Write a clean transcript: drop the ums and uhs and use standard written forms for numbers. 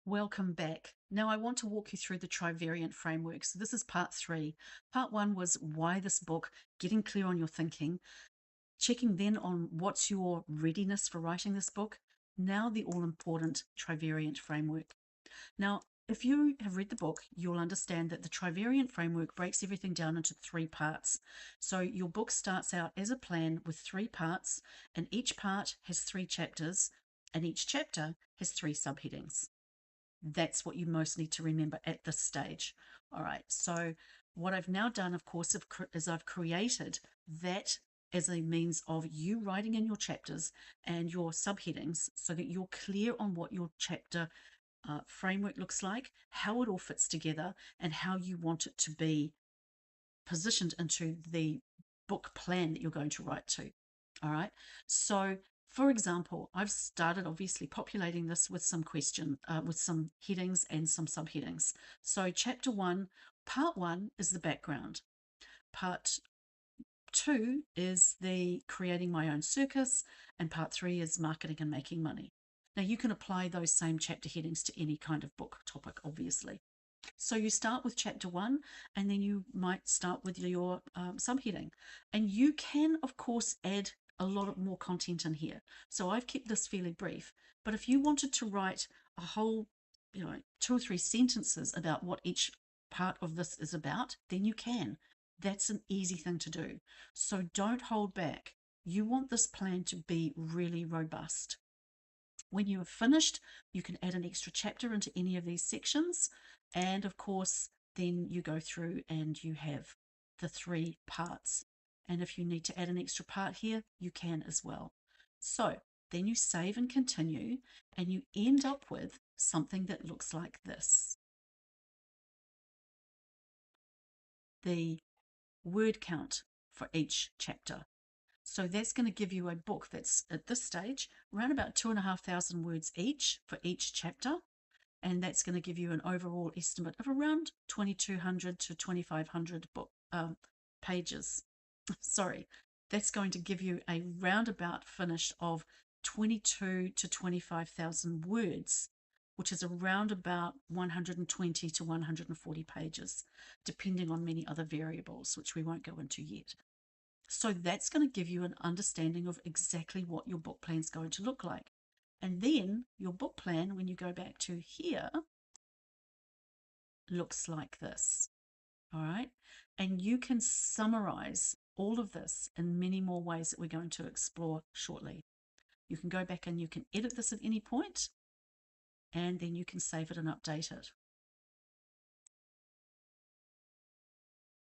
Welcome back. Now I want to walk you through the trivariant framework. So this is part 3. Part 1 was why this book, getting clear on your thinking, checking then on what's your readiness for writing this book. Now the all-important trivariant framework. Now, if you have read the book, you'll understand that the trivariant framework breaks everything down into 3 parts. So your book starts out as a plan with 3 parts, and each part has 3 chapters, and each chapter has 3 subheadings. That's what you most need to remember at this stage. All right, so what I've now done, of course, is I've created that as a means of you writing in your chapters and your subheadings so that you're clear on what your chapter framework looks like, how it all fits together, and how you want it to be positioned into the book plan that you're going to write to. All right, so for example, I've started obviously populating this with some with some headings and some subheadings. So chapter 1, part 1 is the background. Part 2 is the creating my own circus, and part 3 is marketing and making money. Now you can apply those same chapter headings to any kind of book topic, obviously. So you start with chapter 1, and then you might start with your subheading. And you can, of course, add a lot more content in here. So I've kept this fairly brief. But if you wanted to write a whole, 2 or 3 sentences about what each part of this is about, then you can. That's an easy thing to do. So don't hold back. You want this plan to be really robust. When you have finished, you can add an extra chapter into any of these sections. And of course, then you go through and you have the 3 parts. And if you need to add an extra part here, you can as well. So then you save and continue, and you end up with something that looks like this. The word count for each chapter. So that's going to give you a book that's at this stage around about 2,500 words each for each chapter. And that's going to give you an overall estimate of around 2,200 to 2,500 pages. Sorry, that's going to give you a roundabout finish of 22 to 25,000 words, which is around about 120 to 140 pages, depending on many other variables, which we won't go into yet. So that's going to give you an understanding of exactly what your book plan is going to look like. And then your book plan, when you go back to here, looks like this. All right. And you can summarize all of this in many more ways that we're going to explore shortly. You can go back and you can edit this at any point, and then you can save it and update it.